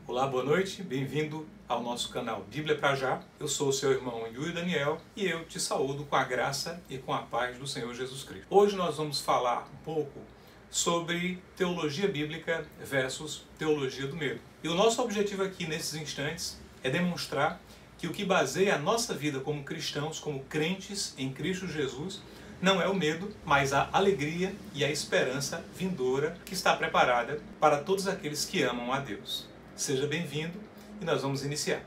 Olá, boa noite, bem-vindo ao nosso canal Bíblia pra Já. Eu sou o seu irmão Yuri Daniel e eu te saúdo com a graça e com a paz do Senhor Jesus Cristo. Hoje nós vamos falar um pouco sobre teologia bíblica versus teologia do medo. E o nosso objetivo aqui nesses instantes é demonstrar que o que baseia a nossa vida como cristãos, como crentes em Cristo Jesus, não é o medo, mas a alegria e a esperança vindoura que está preparada para todos aqueles que amam a Deus. Seja bem-vindo e nós vamos iniciar.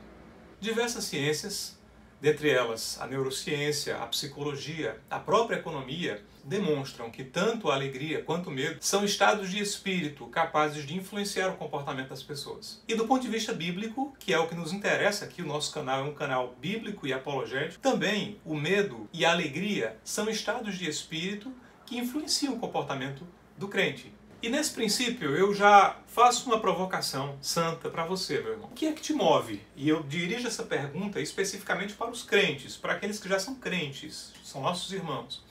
Diversas ciências, dentre elas a neurociência, a psicologia, a própria economia, demonstram que tanto a alegria quanto o medo são estados de espírito capazes de influenciar o comportamento das pessoas. E do ponto de vista bíblico, que é o que nos interessa aqui, o nosso canal é um canal bíblico e apologético, também o medo e a alegria são estados de espírito que influenciam o comportamento do crente. E nesse princípio eu já faço uma provocação santa para você, meu irmão. O que é que te move? E eu dirijo essa pergunta especificamente para os crentes, para aqueles que já são crentes, são nossos irmãos.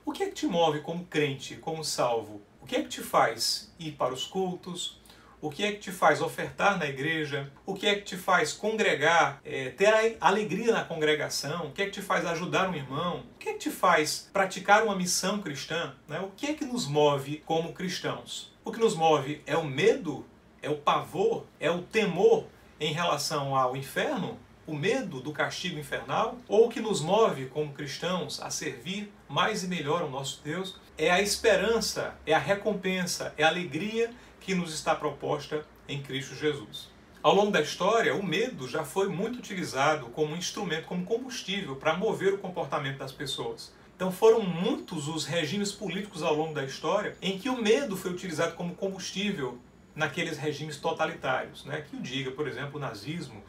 O que é que te move como crente, como salvo? O que é que te faz ir para os cultos? O que é que te faz ofertar na igreja? O que é que te faz congregar, ter a alegria na congregação? O que é que te faz ajudar um irmão? O que é que te faz praticar uma missão cristã? O que é que nos move como cristãos? O que nos move é o medo? É o pavor? É o temor em relação ao inferno? O medo do castigo infernal? Ou o que nos move como cristãos a servir mais e melhor ao nosso Deus é a esperança, é a recompensa, é a alegria que nos está proposta em Cristo Jesus. Ao longo da história, o medo já foi muito utilizado como instrumento, como combustível para mover o comportamento das pessoas. Então foram muitos os regimes políticos ao longo da história em que o medo foi utilizado como combustível naqueles regimes totalitários, que o diga, por exemplo, o nazismo,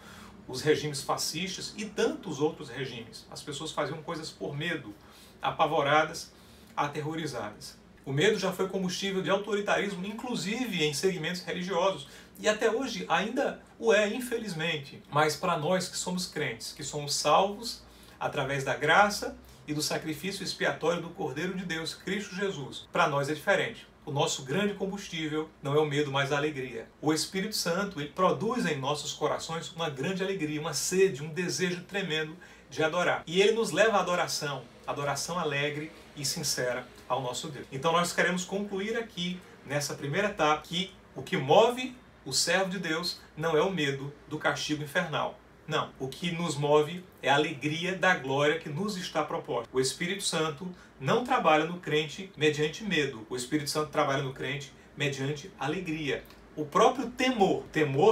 os regimes fascistas e tantos outros regimes. As pessoas faziam coisas por medo, apavoradas, aterrorizadas. O medo já foi combustível de autoritarismo, inclusive em segmentos religiosos. E até hoje ainda o é, infelizmente. Mas para nós que somos crentes, que somos salvos através da graça e do sacrifício expiatório do Cordeiro de Deus, Cristo Jesus, para nós é diferente. O nosso grande combustível não é o medo, mas a alegria. O Espírito Santo, ele produz em nossos corações uma grande alegria, uma sede, um desejo tremendo de adorar. E ele nos leva à adoração alegre e sincera ao nosso Deus. Então nós queremos concluir aqui, nessa primeira etapa, que o que move o servo de Deus não é o medo do castigo infernal. Não, o que nos move é a alegria da glória que nos está proposta. O Espírito Santo não trabalha no crente mediante medo. O Espírito Santo trabalha no crente mediante alegria. O próprio temor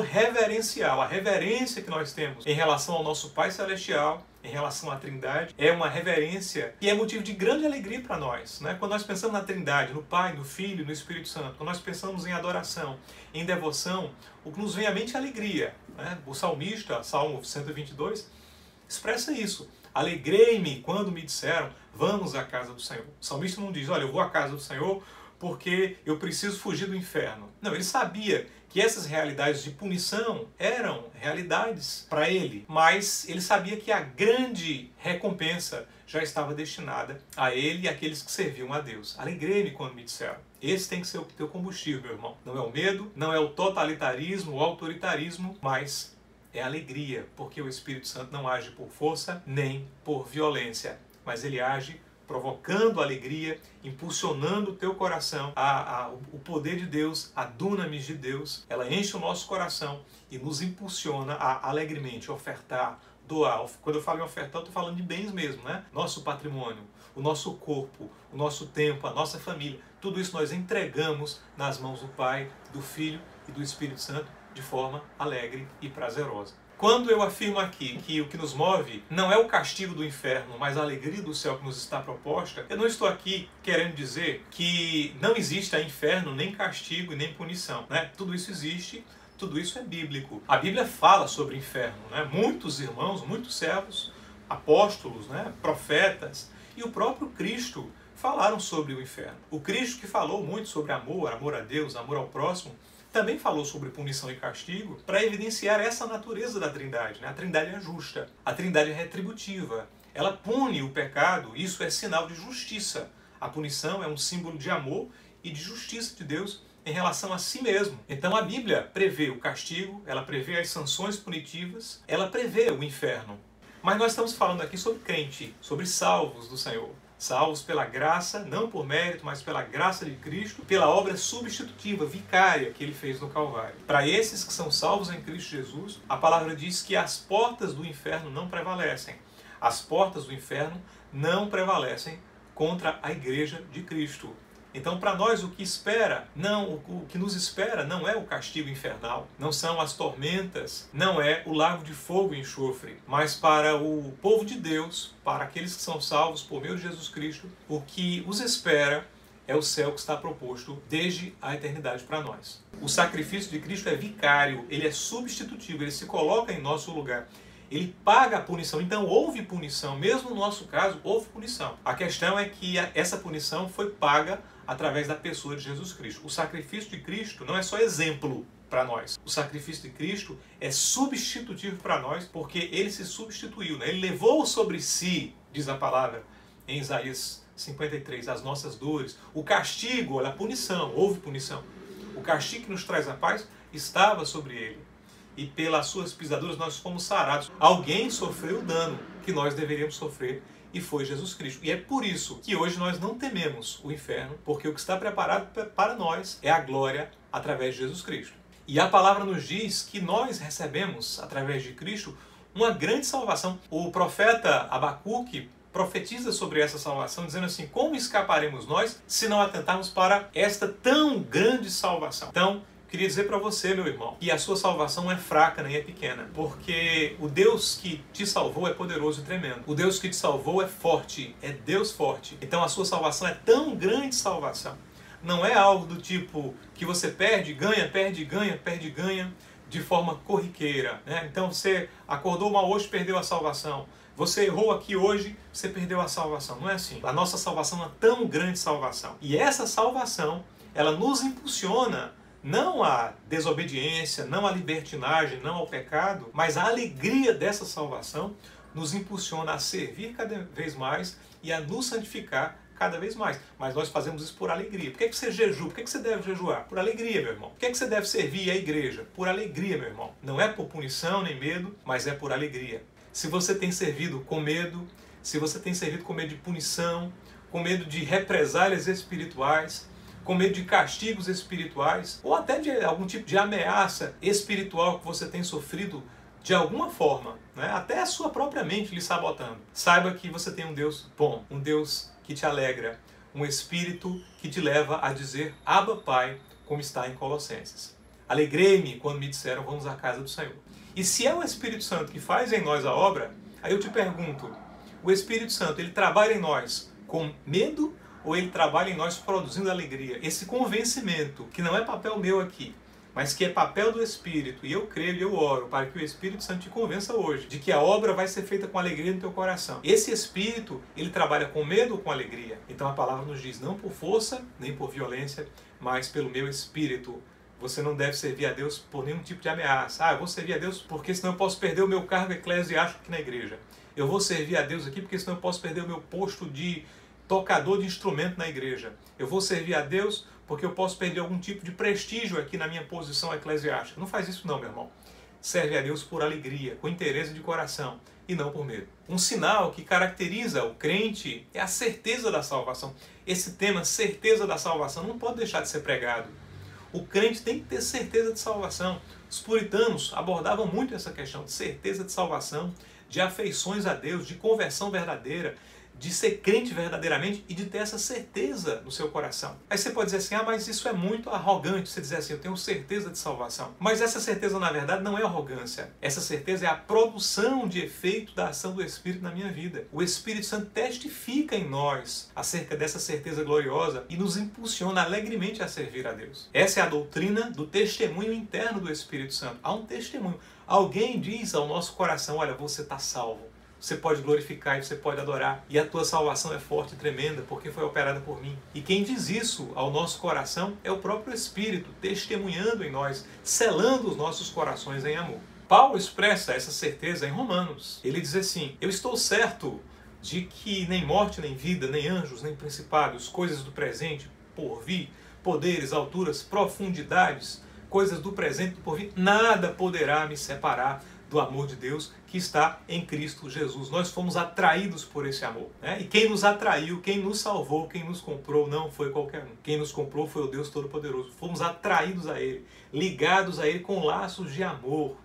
reverencial, a reverência que nós temos em relação ao nosso Pai Celestial, em relação à Trindade, é uma reverência que é motivo de grande alegria para nós. Quando nós pensamos na Trindade, no Pai, no Filho e no Espírito Santo, quando nós pensamos em adoração, em devoção, o que nos vem à mente é alegria. O salmista, Salmo 122, expressa isso. Alegrei-me quando me disseram, vamos à casa do Senhor. O salmista não diz, olha, eu vou à casa do Senhor porque eu preciso fugir do inferno. Não, ele sabia que essas realidades de punição eram realidades para ele, mas ele sabia que a grande recompensa já estava destinada a ele e àqueles que serviam a Deus. Alegrei-me quando me disseram. Esse tem que ser o teu combustível, meu irmão. Não é o medo, não é o totalitarismo, o autoritarismo, mas é a alegria, porque o Espírito Santo não age por força nem por violência, mas ele age provocando alegria, impulsionando o teu coração, o poder de Deus, a dunamis de Deus, ela enche o nosso coração e nos impulsiona a alegremente ofertar, doar. Quando eu falo em ofertar, eu estou falando de bens mesmo, Nosso patrimônio, o nosso corpo, o nosso tempo, a nossa família, tudo isso nós entregamos nas mãos do Pai, do Filho e do Espírito Santo de forma alegre e prazerosa. Quando eu afirmo aqui que o que nos move não é o castigo do inferno, mas a alegria do céu que nos está proposta, eu não estou aqui querendo dizer que não existe inferno, nem castigo e nem punição. Tudo isso existe, tudo isso é bíblico. A Bíblia fala sobre inferno. Muitos irmãos, muitos servos, apóstolos, profetas e o próprio Cristo falaram sobre o inferno. O Cristo que falou muito sobre amor a Deus, amor ao próximo, também falou sobre punição e castigo para evidenciar essa natureza da Trindade. A Trindade é justa, a Trindade é retributiva. Ela pune o pecado, isso é sinal de justiça. A punição é um símbolo de amor e de justiça de Deus em relação a si mesmo. Então a Bíblia prevê o castigo, ela prevê as sanções punitivas, ela prevê o inferno. Mas nós estamos falando aqui sobre crente, sobre salvos do Senhor. Salvos pela graça, não por mérito, mas pela graça de Cristo, pela obra substitutiva, vicária que Ele fez no Calvário. Para esses que são salvos em Cristo Jesus, a palavra diz que as portas do inferno não prevalecem. As portas do inferno não prevalecem contra a igreja de Cristo. Então, para nós, o que nos espera não é o castigo infernal, não são as tormentas, não é o lago de fogo e enxofre, mas para o povo de Deus, para aqueles que são salvos por meio de Jesus Cristo, o que os espera é o céu que está proposto desde a eternidade para nós. O sacrifício de Cristo é vicário, ele é substitutivo, ele se coloca em nosso lugar. Ele paga a punição. Então houve punição, mesmo no nosso caso, houve punição. A questão é que essa punição foi paga através da pessoa de Jesus Cristo. O sacrifício de Cristo não é só exemplo para nós. O sacrifício de Cristo é substitutivo para nós, porque ele se substituiu, né? Ele levou sobre si, diz a palavra em Isaías 53, as nossas dores. O castigo, a punição, houve punição. O castigo que nos traz a paz estava sobre ele. E pelas suas pisaduras nós fomos sarados. Alguém sofreu o dano que nós deveríamos sofrer, e foi Jesus Cristo. E é por isso que hoje nós não tememos o inferno, porque o que está preparado para nós é a glória através de Jesus Cristo. E a palavra nos diz que nós recebemos, através de Cristo, uma grande salvação. O profeta Abacuque profetiza sobre essa salvação, dizendo assim: como escaparemos nós se não atentarmos para esta tão grande salvação? Então, queria dizer para você, meu irmão, que a sua salvação não é fraca nem é pequena, porque o Deus que te salvou é poderoso e tremendo. O Deus que te salvou é forte, é Deus forte. Então a sua salvação é tão grande salvação. Não é algo do tipo que você perde, ganha, perde, ganha, perde, ganha, de forma corriqueira, né? Então você acordou mal hoje, perdeu a salvação. Você errou aqui hoje, você perdeu a salvação. Não é assim. A nossa salvação é uma tão grande salvação. E essa salvação, ela nos impulsiona não à desobediência, não à libertinagem, não ao pecado, mas a alegria dessa salvação nos impulsiona a servir cada vez mais e a nos santificar cada vez mais. Mas nós fazemos isso por alegria. Por que você jejua? Por que você deve jejuar? Por alegria, meu irmão. Por que você deve servir a igreja? Por alegria, meu irmão. Não é por punição nem medo, mas é por alegria. Se você tem servido com medo, se você tem servido com medo de punição, com medo de represálias espirituais, com medo de castigos espirituais, ou até de algum tipo de ameaça espiritual que você tem sofrido de alguma forma, né? Até a sua própria mente lhe sabotando. Saiba que você tem um Deus bom, um Deus que te alegra, um Espírito que te leva a dizer Abba Pai, como está em Colossenses. Alegrei-me quando me disseram vamos à casa do Senhor. E se é o Espírito Santo que faz em nós a obra, aí eu te pergunto, o Espírito Santo, ele trabalha em nós com medo ou ele trabalha em nós produzindo alegria? Esse convencimento, que não é papel meu aqui, mas que é papel do Espírito, e eu creio e eu oro para que o Espírito Santo te convença hoje de que a obra vai ser feita com alegria no teu coração. Esse Espírito, ele trabalha com medo ou com alegria? Então a palavra nos diz, não por força, nem por violência, mas pelo meu Espírito. Você não deve servir a Deus por nenhum tipo de ameaça. Eu vou servir a Deus porque senão eu posso perder o meu cargo eclesiástico aqui na igreja. Eu vou servir a Deus aqui porque senão eu posso perder o meu posto de tocador de instrumento na igreja. Eu vou servir a Deus porque eu posso perder algum tipo de prestígio aqui na minha posição eclesiástica. Não faz isso não, meu irmão. Serve a Deus por alegria, com interesse de coração e não por medo. Um sinal que caracteriza o crente é a certeza da salvação. Esse tema, certeza da salvação, não pode deixar de ser pregado. O crente tem que ter certeza de salvação. Os puritanos abordavam muito essa questão de certeza de salvação, de afeições a Deus, de conversão verdadeira, de ser crente verdadeiramente e de ter essa certeza no seu coração. Aí você pode dizer assim, mas isso é muito arrogante, você dizer assim, eu tenho certeza de salvação. Mas essa certeza, na verdade, não é arrogância. Essa certeza é a produção de efeito da ação do Espírito na minha vida. O Espírito Santo testifica em nós acerca dessa certeza gloriosa e nos impulsiona alegremente a servir a Deus. Essa é a doutrina do testemunho interno do Espírito Santo. Há um testemunho. Alguém diz ao nosso coração, olha, você está salvo. Você pode glorificar e você pode adorar. E a tua salvação é forte e tremenda, porque foi operada por mim. E quem diz isso ao nosso coração é o próprio Espírito, testemunhando em nós, selando os nossos corações em amor. Paulo expressa essa certeza em Romanos. Ele diz assim, eu estou certo de que nem morte, nem vida, nem anjos, nem principados, coisas do presente, por vir, poderes, alturas, profundidades, coisas do presente e do porvir, nada poderá me separar do amor de Deus que está em Cristo Jesus. Nós fomos atraídos por esse amor, né? E quem nos atraiu, quem nos salvou, quem nos comprou, não foi qualquer um. Quem nos comprou foi o Deus Todo-Poderoso. Fomos atraídos a Ele, ligados a Ele com laços de amor.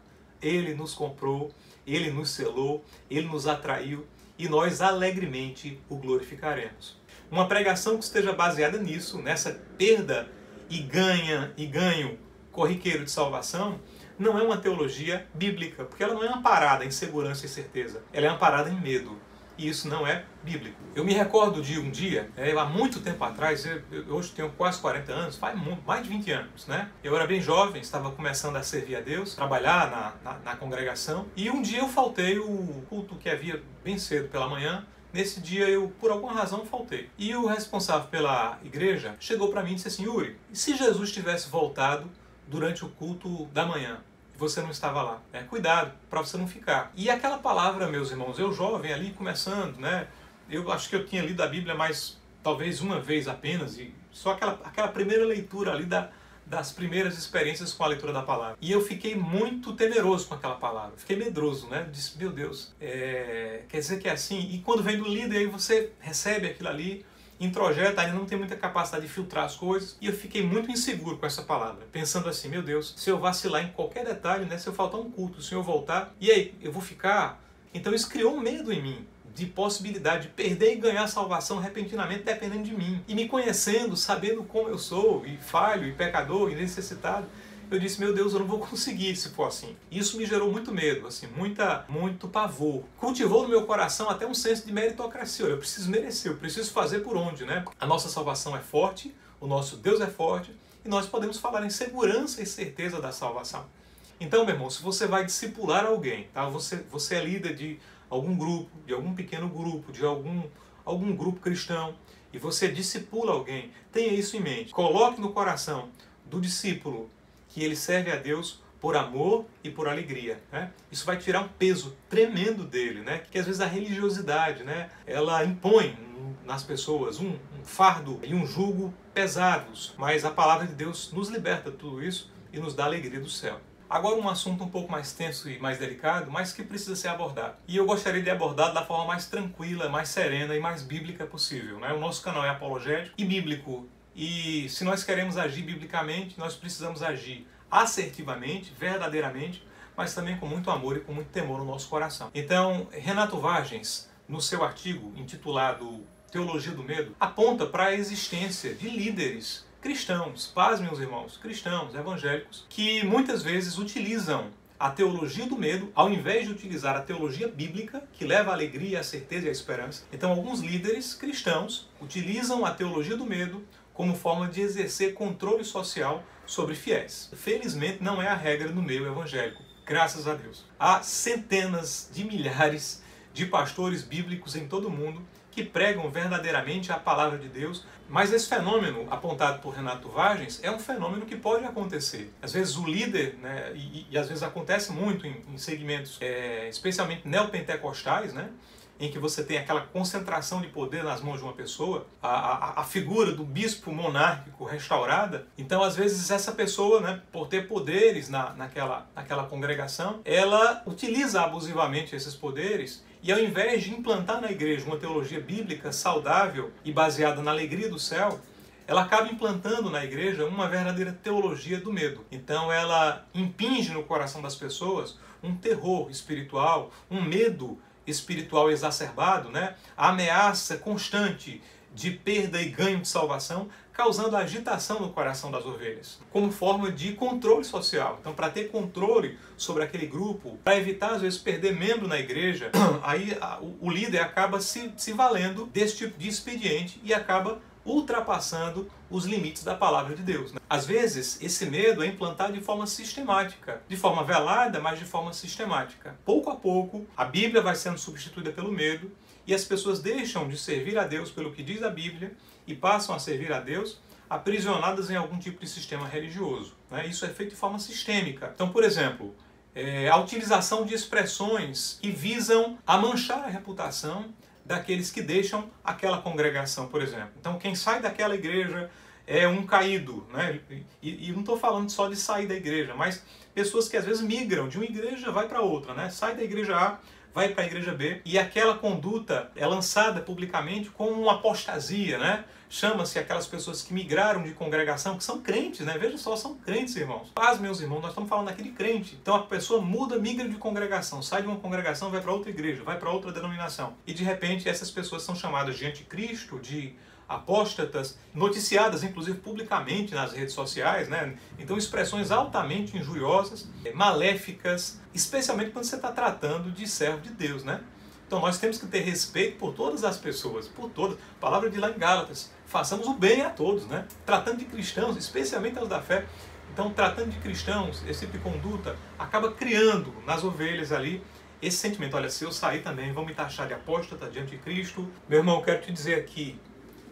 Ele nos comprou, Ele nos selou, Ele nos atraiu e nós alegremente o glorificaremos. Uma pregação que esteja baseada nisso, nessa perda e ganho corriqueiro de salvação, não é uma teologia bíblica, porque ela não é amparada em segurança e certeza, ela é amparada em medo, e isso não é bíblico. Eu me recordo de um dia, há muito tempo atrás, eu hoje tenho quase 40 anos, faz mais de 20 anos, né? Eu era bem jovem, estava começando a servir a Deus, trabalhar na congregação, e um dia eu faltei o culto que havia bem cedo pela manhã. Nesse dia eu, por alguma razão, faltei. E o responsável pela igreja chegou para mim e disse assim: Yuri, e se Jesus tivesse voltado durante o culto da manhã e você não estava lá? Cuidado para você não ficar. E aquela palavra, meus irmãos, eu jovem ali começando, né? Eu acho que eu tinha lido a Bíblia mais talvez uma vez apenas, e só aquela primeira leitura ali das primeiras experiências com a leitura da palavra. E eu fiquei muito temeroso com aquela palavra, fiquei medroso, né? Disse, meu Deus, quer dizer que é assim? E quando vem do líder, aí você recebe aquilo ali, introjeta, ainda não tem muita capacidade de filtrar as coisas, e eu fiquei muito inseguro com essa palavra, pensando assim, meu Deus, se eu vacilar em qualquer detalhe, né? Se eu faltar um culto, se eu voltar, e aí, eu vou ficar? Então isso criou um medo em mim, de possibilidade de perder e ganhar a salvação repentinamente dependendo de mim. E me conhecendo, sabendo como eu sou, e falho, e pecador, e necessitado, eu disse, meu Deus, eu não vou conseguir se for assim. Isso me gerou muito medo, assim, muito pavor. Cultivou no meu coração até um senso de meritocracia. Eu preciso merecer, eu preciso fazer por onde, né? A nossa salvação é forte, o nosso Deus é forte, e nós podemos falar em segurança e certeza da salvação. Então, meu irmão, se você vai discipular alguém, tá? Você é líder de algum grupo, de algum pequeno grupo, de algum grupo cristão, e você discipula alguém, tenha isso em mente. Coloque no coração do discípulo que ele serve a Deus por amor e por alegria, né? Isso vai tirar um peso tremendo dele, né? Que às vezes a religiosidade, né? Ela impõe nas pessoas um fardo e um jugo pesados, mas a palavra de Deus nos liberta de tudo isso e nos dá a alegria do céu. Agora um assunto um pouco mais tenso e mais delicado, mas que precisa ser abordado. E eu gostaria de abordar da forma mais tranquila, mais serena e mais bíblica possível, né? O nosso canal é apologético e bíblico. E se nós queremos agir biblicamente, nós precisamos agir assertivamente, verdadeiramente, mas também com muito amor e com muito temor no nosso coração. Então, Renato Vargens, no seu artigo intitulado Teologia do Medo, aponta para a existência de líderes cristãos, paz, meus irmãos, cristãos, evangélicos, que muitas vezes utilizam a teologia do medo, ao invés de utilizar a teologia bíblica, que leva a alegria, a certeza e a esperança. Então, alguns líderes cristãos utilizam a teologia do medo como forma de exercer controle social sobre fiéis. Felizmente, não é a regra no meio evangélico, graças a Deus. Há centenas de milhares de pastores bíblicos em todo o mundo que pregam verdadeiramente a palavra de Deus, mas esse fenômeno apontado por Renato Vargens é um fenômeno que pode acontecer. Às vezes o líder, né, e às vezes acontece muito em segmentos, especialmente neopentecostais, né, em que você tem aquela concentração de poder nas mãos de uma pessoa, a figura do bispo monárquico restaurada. Então, às vezes, essa pessoa, né, por ter poderes naquela congregação, ela utiliza abusivamente esses poderes e, ao invés de implantar na igreja uma teologia bíblica saudável e baseada na alegria do céu, ela acaba implantando na igreja uma verdadeira teologia do medo. Então, ela impinge no coração das pessoas um terror espiritual, um medo espiritual exacerbado, né? A ameaça constante de perda e ganho de salvação, causando agitação no coração das ovelhas, como forma de controle social. Então, para ter controle sobre aquele grupo, para evitar, às vezes, perder membro na igreja, aí o líder acaba se valendo desse tipo de expediente e acaba ultrapassando os limites da palavra de Deus, né? Às vezes, esse medo é implantado de forma sistemática, de forma velada, mas de forma sistemática. Pouco a pouco, a Bíblia vai sendo substituída pelo medo e as pessoas deixam de servir a Deus pelo que diz a Bíblia e passam a servir a Deus aprisionadas em algum tipo de sistema religioso, né? Isso é feito de forma sistêmica. Então, por exemplo, a utilização de expressões que visam a manchar a reputação daqueles que deixam aquela congregação, por exemplo. Então, quem sai daquela igreja é um caído, né? E não estou falando só de sair da igreja, mas pessoas que às vezes migram de uma igreja vai para outra, né? Sai da igreja A, vai para a igreja B, e aquela conduta é lançada publicamente como uma apostasia, né? Chama-se aquelas pessoas que migraram de congregação, que são crentes, né? Veja só, são crentes, irmãos. Paz, meus irmãos, nós estamos falando aqui de crente. Então a pessoa muda, migra de congregação, sai de uma congregação, vai para outra igreja, vai para outra denominação. E de repente essas pessoas são chamadas de anticristo, de apóstatas, noticiadas inclusive publicamente nas redes sociais, né? Então expressões altamente injuriosas, maléficas, especialmente quando você está tratando de servo de Deus, né? Então nós temos que ter respeito por todas as pessoas, por todas. A palavra de lá em Gálatas, façamos o bem a todos, né? Tratando de cristãos, especialmente aos da fé. Então, tratando de cristãos, esse tipo de conduta acaba criando nas ovelhas ali esse sentimento. Olha, se eu sair também, vão me taxar de apóstata, de anticristo. Meu irmão, eu quero te dizer aqui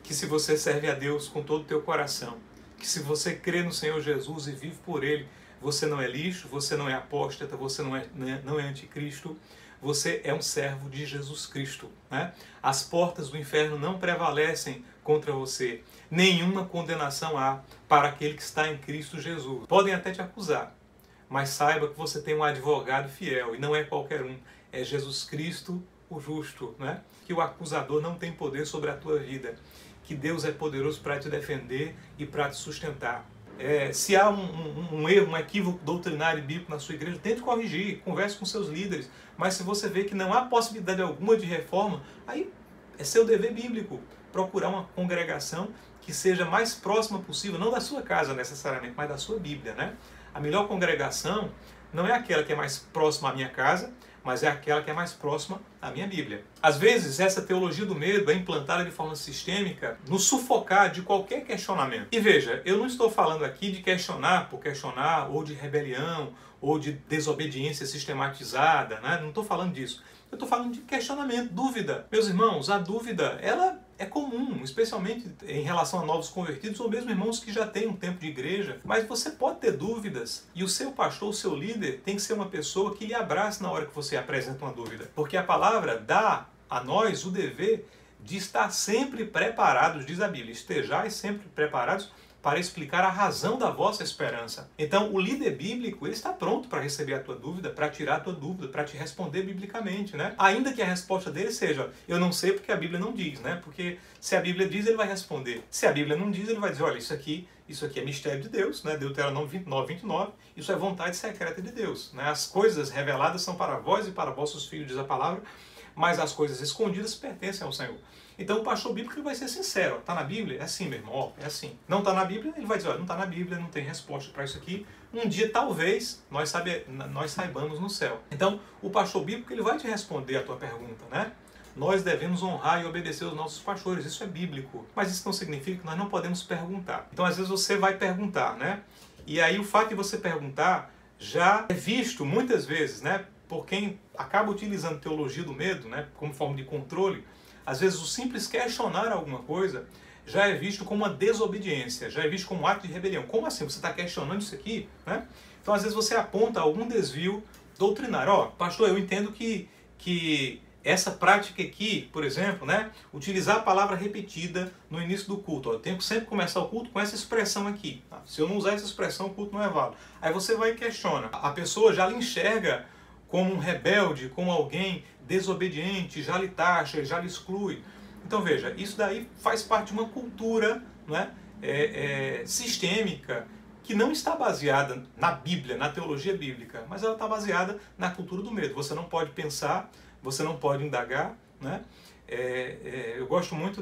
que se você serve a Deus com todo o teu coração, que se você crê no Senhor Jesus e vive por Ele, você não é lixo, você não é apóstata, você não é anticristo, você é um servo de Jesus Cristo, né? As portas do inferno não prevalecem contra você. Nenhuma condenação há para aquele que está em Cristo Jesus. Podem até te acusar, mas saiba que você tem um advogado fiel, e não é qualquer um, é Jesus Cristo, o justo, né? Que o acusador não tem poder sobre a tua vida, que Deus é poderoso para te defender e para te sustentar. Se há um erro, um equívoco doutrinário e bíblico na sua igreja, tente corrigir, converse com seus líderes, mas se você vê que não há possibilidade alguma de reforma, aí é seu dever bíblico procurar uma congregação que seja mais próxima possível, não da sua casa necessariamente, mas da sua Bíblia, né? A melhor congregação não é aquela que é mais próxima à minha casa, mas é aquela que é mais próxima à minha Bíblia. Às vezes, essa teologia do medo é implantada de forma sistêmica, nos sufocar de qualquer questionamento. E veja, eu não estou falando aqui de questionar por questionar, ou de rebelião, ou de desobediência sistematizada, né? Não estou falando disso. Eu estou falando de questionamento, dúvida. Meus irmãos, a dúvida, ela é comum, especialmente em relação a novos convertidos ou mesmo irmãos que já têm um tempo de igreja. Mas você pode ter dúvidas e o seu pastor, o seu líder, tem que ser uma pessoa que lhe abrace na hora que você apresenta uma dúvida. Porque a palavra dá a nós o dever de estar sempre preparados, diz a Bíblia, estejais sempre preparados para explicar a razão da vossa esperança. Então, o líder bíblico, ele está pronto para receber a tua dúvida, para tirar a tua dúvida, para te responder biblicamente, né? Ainda que a resposta dele seja, eu não sei porque a Bíblia não diz, né? Porque se a Bíblia diz, ele vai responder. Se a Bíblia não diz, ele vai dizer, olha, isso aqui é mistério de Deus, né? Deuteronômio 29, 29, isso é vontade secreta de Deus, né? As coisas reveladas são para vós e para vossos filhos, diz a palavra, mas as coisas escondidas pertencem ao Senhor. Então o pastor bíblico ele vai ser sincero. Está na Bíblia? É assim, meu irmão, é assim. Não está na Bíblia? Ele vai dizer, olha, não está na Bíblia, não tem resposta para isso aqui. Um dia, talvez, nós saibamos no céu. Então, o pastor bíblico ele vai te responder a tua pergunta, né? Nós devemos honrar e obedecer os nossos pastores, isso é bíblico. Mas isso não significa que nós não podemos perguntar. Então, às vezes, você vai perguntar, né? E aí, o fato de você perguntar já é visto, muitas vezes, né? Por quem acaba utilizando teologia do medo, né? Como forma de controle. Às vezes o simples questionar alguma coisa já é visto como uma desobediência, já é visto como um ato de rebelião. Como assim? Você está questionando isso aqui? Né? Então às vezes você aponta algum desvio doutrinário. Ó, pastor, eu entendo que essa prática aqui, por exemplo, né, utilizar a palavra repetida no início do culto. Ó, eu tenho que sempre começar o culto com essa expressão aqui. Tá? Se eu não usar essa expressão, o culto não é válido. Aí você vai e questiona. A pessoa já lhe enxerga como um rebelde, como alguém desobediente, já lhe taxa, já lhe exclui. Então veja, isso daí faz parte de uma cultura, né, sistêmica, que não está baseada na Bíblia, na teologia bíblica, mas ela está baseada na cultura do medo. Você não pode pensar, você não pode indagar, né? Eu gosto muito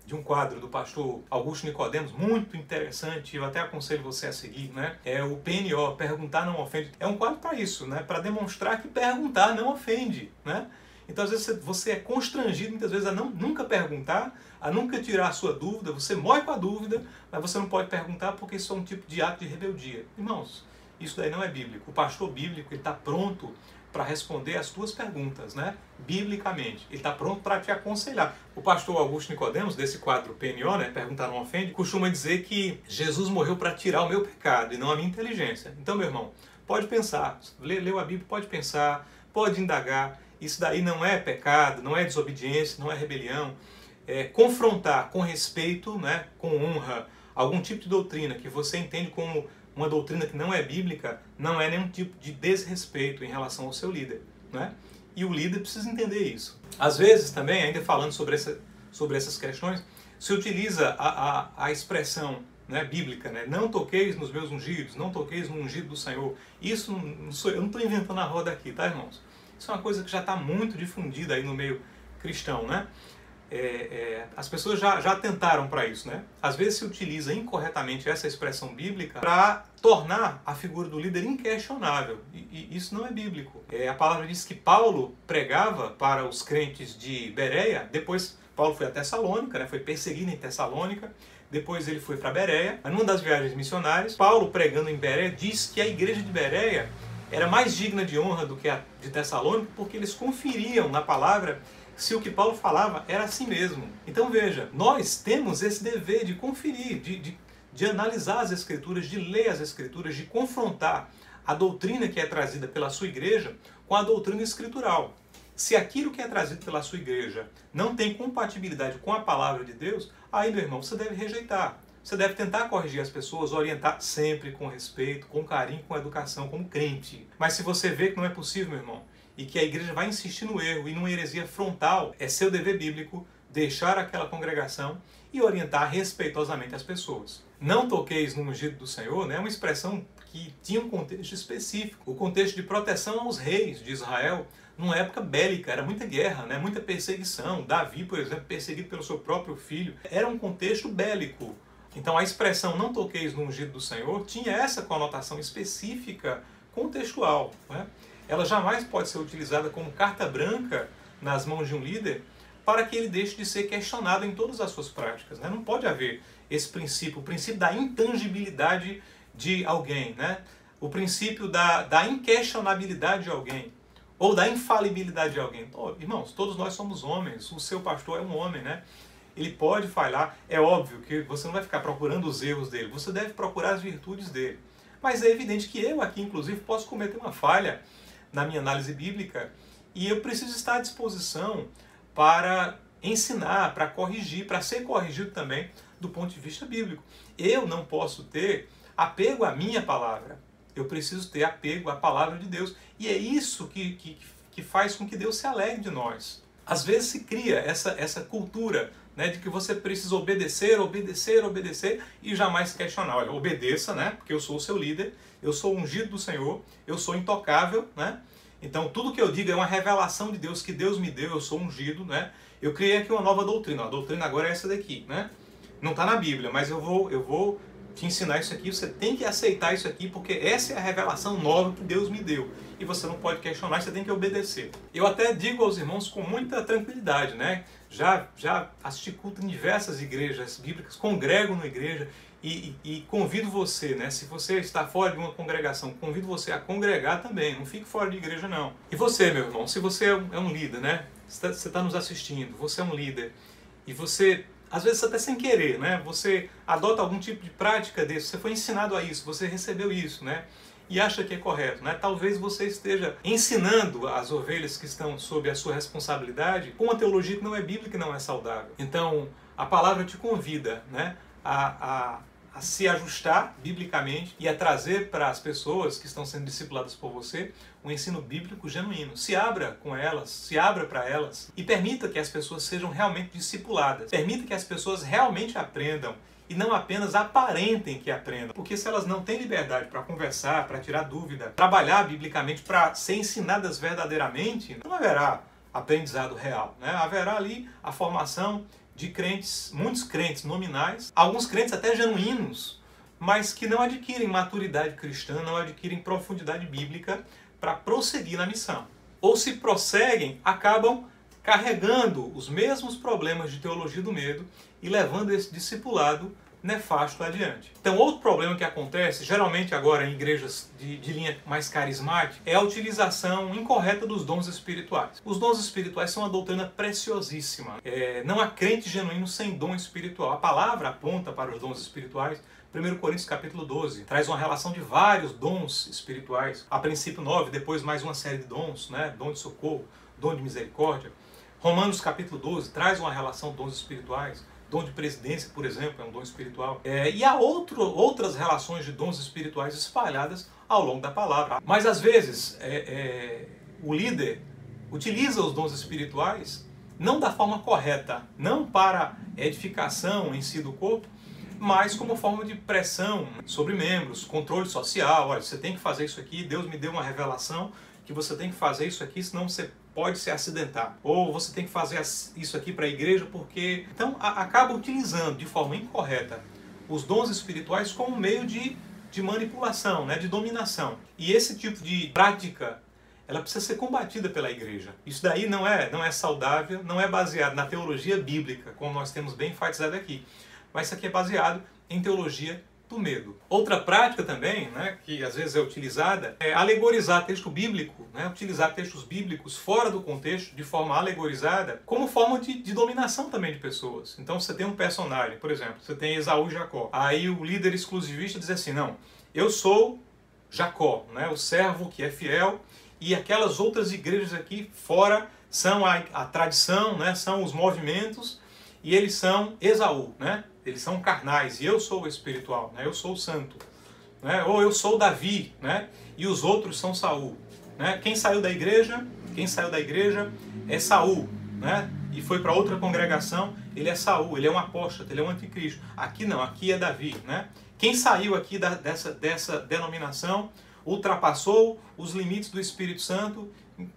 de um quadro do pastor Augusto Nicodemos, muito interessante, eu até aconselho você a seguir, né? É o PNO, Perguntar Não Ofende. É um quadro para isso, né? Para demonstrar que perguntar não ofende, né? Então, às vezes, você é constrangido, muitas vezes, a nunca perguntar, a nunca tirar a sua dúvida, você morre com a dúvida, mas você não pode perguntar porque isso é um tipo de ato de rebeldia. Irmãos, isso daí não é bíblico. O pastor bíblico está pronto para responder as tuas perguntas, né? Biblicamente. Ele está pronto para te aconselhar. O pastor Augusto Nicodemos, desse quadro PNO, né, Perguntar Não Ofende, costuma dizer que Jesus morreu para tirar o meu pecado e não a minha inteligência. Então, meu irmão, pode pensar, leu a Bíblia, pode pensar, pode indagar. Isso daí não é pecado, não é desobediência, não é rebelião. Confrontar com respeito, né, com honra algum tipo de doutrina que você entende como uma doutrina que não é bíblica, não é nenhum tipo de desrespeito em relação ao seu líder, né? E o líder precisa entender isso. Às vezes também, ainda falando sobre essas questões, se utiliza a expressão, né, bíblica, né? Não toqueis nos meus ungidos, não toqueis no ungido do Senhor. Isso eu não estou inventando a roda aqui, tá, irmãos? Isso é uma coisa que já está muito difundida aí no meio cristão, né? As pessoas já tentaram para isso, né? Às vezes se utiliza incorretamente essa expressão bíblica para tornar a figura do líder inquestionável. E isso não é bíblico. A palavra diz que Paulo pregava para os crentes de Bereia, depois Paulo foi a Tessalônica, né? Foi perseguido em Tessalônica, depois ele foi para Bereia. Numa das viagens missionárias, Paulo pregando em Bereia diz que a igreja de Bereia era mais digna de honra do que a de Tessalônica, porque eles conferiam na palavra se o que Paulo falava era assim mesmo. Então veja, nós temos esse dever de conferir, de analisar as Escrituras, de ler as Escrituras, de confrontar a doutrina que é trazida pela sua igreja com a doutrina escritural. Se aquilo que é trazido pela sua igreja não tem compatibilidade com a palavra de Deus, aí, meu irmão, você deve rejeitar. Você deve tentar corrigir as pessoas, orientar sempre com respeito, com carinho, com educação, como crente. Mas se você vê que não é possível, meu irmão, e que a igreja vai insistir no erro e numa heresia frontal, é seu dever bíblico deixar aquela congregação e orientar respeitosamente as pessoas. Não toqueis no ungido do Senhor, né, é uma expressão que tinha um contexto específico, o contexto de proteção aos reis de Israel, numa época bélica, era muita guerra, né, muita perseguição. Davi, por exemplo, perseguido pelo seu próprio filho, era um contexto bélico. Então a expressão não toqueis no ungido do Senhor tinha essa conotação específica contextual, né? Ela jamais pode ser utilizada como carta branca nas mãos de um líder para que ele deixe de ser questionado em todas as suas práticas, né? Não pode haver esse princípio, o princípio da intangibilidade de alguém, né? O princípio da inquestionabilidade de alguém, ou da infalibilidade de alguém. Oh, irmãos, todos nós somos homens, o seu pastor é um homem, né? Ele pode falhar, é óbvio que você não vai ficar procurando os erros dele, você deve procurar as virtudes dele. Mas é evidente que eu aqui, inclusive, posso cometer uma falha na minha análise bíblica e eu preciso estar à disposição para ensinar, para corrigir, para ser corrigido também do ponto de vista bíblico. Eu não posso ter apego à minha palavra, eu preciso ter apego à palavra de Deus. E é isso que faz com que Deus se alegre de nós. Às vezes se cria essa cultura, né, de que você precisa obedecer, obedecer, obedecer e jamais questionar. Olha, obedeça, né, porque eu sou o seu líder, eu sou o ungido do Senhor, eu sou intocável, né? Então tudo que eu digo é uma revelação de Deus que Deus me deu, eu sou ungido, né? Eu criei aqui uma nova doutrina, a doutrina agora é essa daqui, né? Não está na Bíblia, mas eu vou te ensinar isso aqui, você tem que aceitar isso aqui, porque essa é a revelação nova que Deus me deu. E você não pode questionar, você tem que obedecer. Eu até digo aos irmãos com muita tranquilidade, né? Já assisti culto em diversas igrejas bíblicas, congrego na igreja e convido você, né? Se você está fora de uma congregação, convido você a congregar também, não fique fora de igreja não. E você, meu irmão, se você é um líder, né? Você está nos assistindo, você é um líder e você, às vezes até sem querer, né? Você adota algum tipo de prática desse, você foi ensinado a isso, você recebeu isso, né? E acha que é correto, né? Talvez você esteja ensinando as ovelhas que estão sob a sua responsabilidade com uma teologia que não é bíblica e não é saudável. Então, a palavra te convida, né, a se ajustar biblicamente e a trazer para as pessoas que estão sendo discipuladas por você um ensino bíblico genuíno. Se abra com elas, se abra para elas e permita que as pessoas sejam realmente discipuladas. Permita que as pessoas realmente aprendam e não apenas aparentem que aprendam. Porque se elas não têm liberdade para conversar, para tirar dúvida, trabalhar biblicamente, para ser ensinadas verdadeiramente, não haverá aprendizado real, né? Haverá ali a formação de crentes, muitos crentes nominais, alguns crentes até genuínos, mas que não adquirem maturidade cristã, não adquirem profundidade bíblica para prosseguir na missão. Ou se prosseguem, acabam carregando os mesmos problemas de teologia do medo e levando esse discipulado nefasto adiante. Então, outro problema que acontece, geralmente agora em igrejas de linha mais carismática, é a utilização incorreta dos dons espirituais. Os dons espirituais são uma doutrina preciosíssima. Não há crente genuíno sem dom espiritual. A palavra aponta para os dons espirituais. 1 Coríntios capítulo 12 traz uma relação de vários dons espirituais. A princípio 9, depois mais uma série de dons, né? Dom de socorro, dom de misericórdia. Romanos capítulo 12 traz uma relação de dons espirituais. Dom de presidência, por exemplo, é um dom espiritual. E há outras relações de dons espirituais espalhadas ao longo da palavra. Mas às vezes o líder utiliza os dons espirituais não da forma correta, não para edificação em si do corpo, mas como forma de pressão sobre membros, controle social. Olha, você tem que fazer isso aqui, Deus me deu uma revelação que você tem que fazer isso aqui, senão você pode se acidentar. Ou você tem que fazer isso aqui para a igreja porque... Então acaba utilizando de forma incorreta os dons espirituais como meio de manipulação, né, de dominação. E esse tipo de prática, ela precisa ser combatida pela igreja. Isso daí não é saudável, não é baseado na teologia bíblica, como nós temos bem enfatizado aqui. Mas isso aqui é baseado em teologia do medo. Outra prática também, né, que às vezes é utilizada, é alegorizar texto bíblico, né, utilizar textos bíblicos fora do contexto, de forma alegorizada, como forma de dominação também de pessoas. Então você tem um personagem, por exemplo, você tem Esaú e Jacó. Aí o líder exclusivista diz assim, não, eu sou Jacó, né, o servo que é fiel, e aquelas outras igrejas aqui fora são a tradição, né, são os movimentos, e eles são Esaú, né? Eles são carnais, e eu sou o espiritual, né? Eu sou o santo. Né? Ou eu sou Davi, né? E os outros são Saul. Né? Quem saiu da igreja é Saul, né? E foi para outra congregação, ele é Saul, ele é um apóstata, ele é um anticristo. Aqui não, aqui é Davi. Né? Quem saiu aqui dessa denominação ultrapassou os limites do Espírito Santo.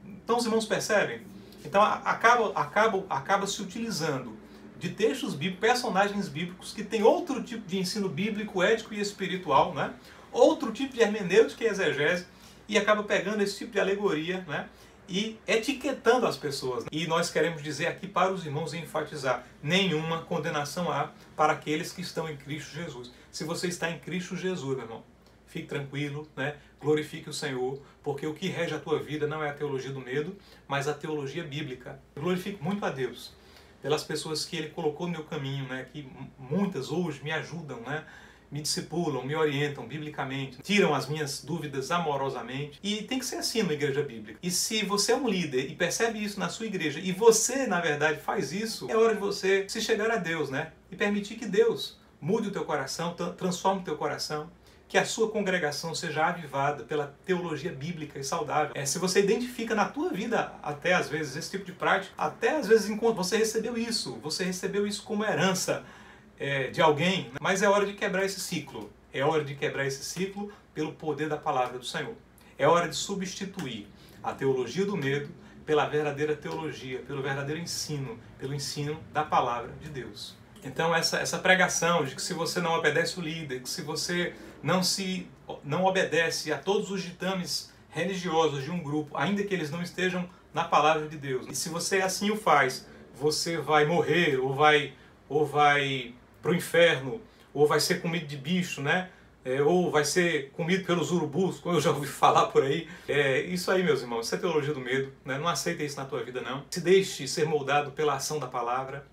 Então os irmãos percebem? Então acaba se utilizando de textos bíblicos, personagens bíblicos que têm outro tipo de ensino bíblico, ético e espiritual, né? Outro tipo de hermenêutica e exegese, e acaba pegando esse tipo de alegoria, né? E etiquetando as pessoas. E nós queremos dizer aqui para os irmãos e enfatizar, nenhuma condenação há para aqueles que estão em Cristo Jesus. Se você está em Cristo Jesus, meu irmão, fique tranquilo, né? Glorifique o Senhor, porque o que rege a tua vida não é a teologia do medo, mas a teologia bíblica. Glorifique muito a Deus pelas pessoas que Ele colocou no meu caminho, né? Que muitas hoje me ajudam, né? Me discipulam, me orientam biblicamente, tiram as minhas dúvidas amorosamente. E tem que ser assim na igreja bíblica. E se você é um líder e percebe isso na sua igreja, e você, na verdade, faz isso, é hora de você se chegar a Deus, né? E permitir que Deus mude o teu coração, transforme o teu coração, que a sua congregação seja avivada pela teologia bíblica e saudável. Se você identifica na tua vida, até às vezes, esse tipo de prática, até às vezes enquanto você recebeu isso como herança de alguém, mas é hora de quebrar esse ciclo. É hora de quebrar esse ciclo pelo poder da palavra do Senhor. É hora de substituir a teologia do medo pela verdadeira teologia, pelo verdadeiro ensino, pelo ensino da palavra de Deus. Então essa pregação de que se você não obedece o líder, que se você não obedece a todos os ditames religiosos de um grupo, ainda que eles não estejam na palavra de Deus, e se você assim o faz, você vai morrer, ou vai para o inferno, ou vai ser comido de bicho, né? Ou vai ser comido pelos urubus, como eu já ouvi falar por aí. Isso aí, meus irmãos, isso é teologia do medo, né? Não aceita isso na tua vida, não. Se deixe ser moldado pela ação da palavra.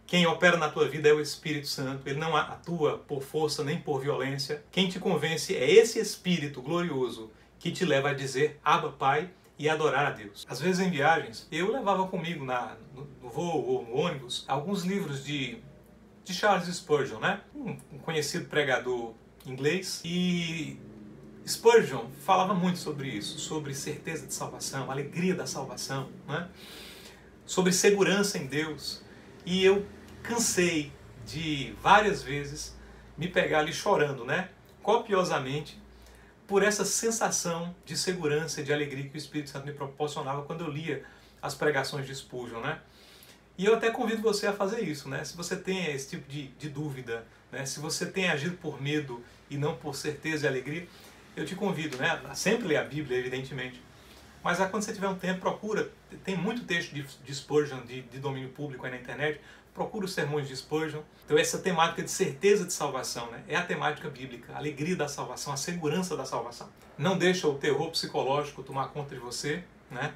Quem opera na tua vida é o Espírito Santo, ele não atua por força nem por violência. Quem te convence é esse Espírito glorioso que te leva a dizer Abba, Pai, e adorar a Deus. Às vezes em viagens, eu levava comigo no voo ou no ônibus alguns livros de Charles Spurgeon, né? Um conhecido pregador inglês. E Spurgeon falava muito sobre isso, sobre certeza de salvação, alegria da salvação, né? Sobre segurança em Deus. E eu cansei de várias vezes me pegar ali chorando, né? Copiosamente, por essa sensação de segurança e de alegria que o Espírito Santo me proporcionava quando eu lia as pregações de Spurgeon, né? E eu até convido você a fazer isso, né? Se você tem esse tipo de dúvida, né? Se você tem agido por medo e não por certeza e alegria, eu te convido, né? A sempre ler a Bíblia, evidentemente. Mas quando você tiver um tempo, procura. Tem muito texto de Spurgeon, de domínio público aí na internet. Procura os sermões de Spurgeon. Então essa temática de certeza de salvação, né? É a temática bíblica, a alegria da salvação, a segurança da salvação. Não deixa o terror psicológico tomar conta de você, né?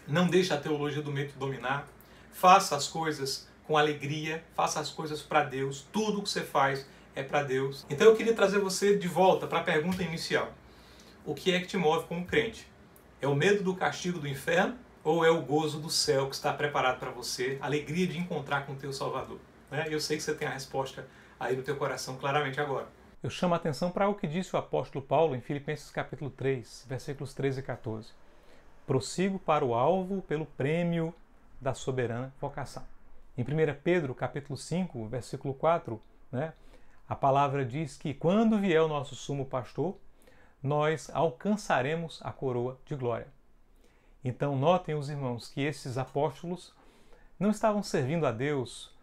Não deixa a teologia do medo te dominar. Faça as coisas com alegria, faça as coisas para Deus. Tudo que você faz é para Deus. Então eu queria trazer você de volta para a pergunta inicial. O que é que te move como crente? É o medo do castigo do inferno ou é o gozo do céu que está preparado para você, a alegria de encontrar com o teu Salvador? né? Eu sei que você tem a resposta aí no teu coração claramente agora. Eu chamo a atenção para o que disse o apóstolo Paulo em Filipenses capítulo 3, versículos 13 e 14. Prossigo para o alvo pelo prêmio da soberana vocação. Em 1 Pedro capítulo 5, versículo 4, né, a palavra diz que quando vier o nosso sumo pastor, nós alcançaremos a coroa de glória. Então notem os irmãos que esses apóstolos não estavam servindo a Deus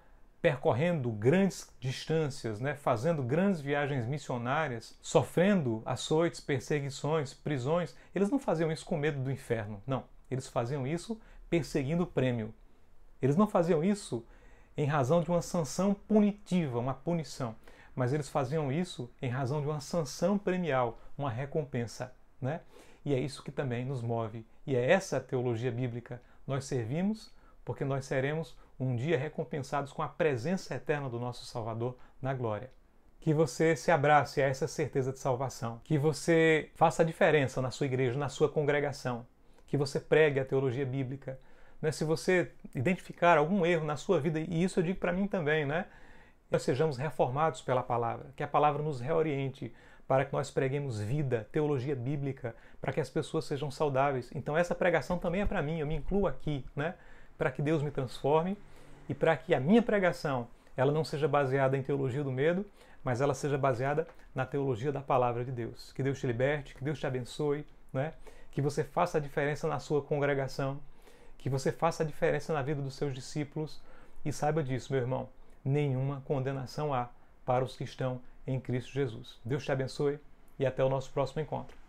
percorrendo grandes distâncias, né, fazendo grandes viagens missionárias, sofrendo açoites, perseguições, prisões. Eles não faziam isso com medo do inferno, não. Eles faziam isso perseguindo o prêmio. Eles não faziam isso em razão de uma sanção punitiva, uma punição, mas eles faziam isso em razão de uma sanção premial, uma recompensa, né? E é isso que também nos move. E é essa a teologia bíblica. Nós servimos porque nós seremos um dia recompensados com a presença eterna do nosso Salvador na glória. Que você se abrace a essa certeza de salvação. Que você faça a diferença na sua igreja, na sua congregação. Que você pregue a teologia bíblica. Né? Se você identificar algum erro na sua vida, e isso eu digo para mim também, né? Nós sejamos reformados pela palavra. Que a palavra nos reoriente para que nós preguemos vida, teologia bíblica, para que as pessoas sejam saudáveis. Então essa pregação também é para mim, eu me incluo aqui, né? Para que Deus me transforme e para que a minha pregação ela não seja baseada em teologia do medo, mas ela seja baseada na teologia da palavra de Deus. Que Deus te liberte, que Deus te abençoe, né? Que você faça a diferença na sua congregação, que você faça a diferença na vida dos seus discípulos e saiba disso, meu irmão, nenhuma condenação há para os que estão em Cristo Jesus. Deus te abençoe e até o nosso próximo encontro.